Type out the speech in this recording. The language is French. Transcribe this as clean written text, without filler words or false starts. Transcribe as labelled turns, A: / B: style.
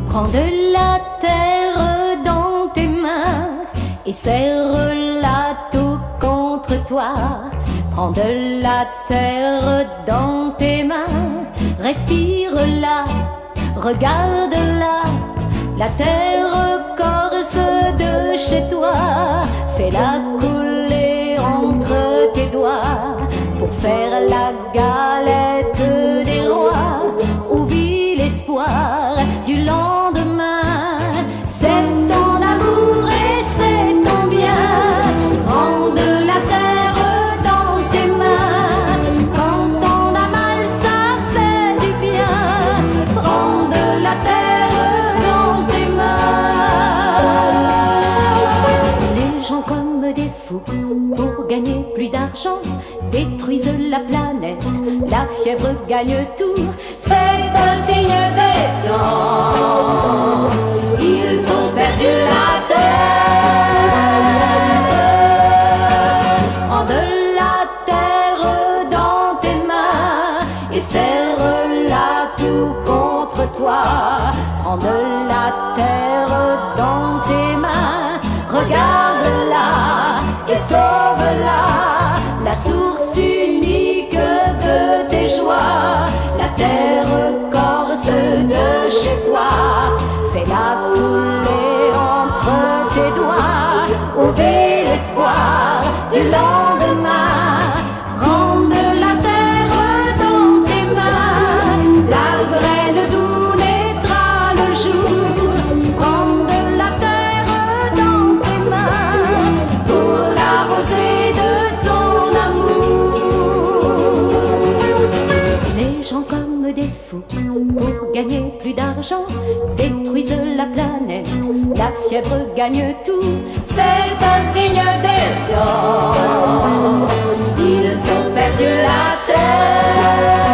A: Prends de la terre dans tes mains et serre-la tout contre toi. Prends de la terre dans tes mains, respire-la, regarde-la. La terre corse de chez toi, fais-la couler entre tes doigts pour faire la galette des rois. Où vit l'espoir du lendemain? C'est ton amour et c'est ton bien. Prends de la terre dans tes mains. Quand on a mal, ça fait du bien. Prends de la terre dans tes mains. Les gens comme des fous pour gagner plus d'argent détruisent la planète, la fièvre gagne tout. C'est un signe des temps, ils ont perdu la terre. Prends de la terre dans tes mains et serre-la tout contre toi. Prends de la terre dans tes mains, regarde-la et sauve-la, la source unique de tes joies. La terre corse de chez toi, fais-la couler entre tes doigts. Où vit l'espoir du lendemain? Prends de la terre dans tes mains, la graine d'où naîtra le jour. Prends de la terre dans tes mains pour l'arroser de ton amour. Les gens comme des fous pour gagner plus d'argent détruisent la planète, la fièvre gagne tout. C'est un signe des temps, ils ont perdu la terre.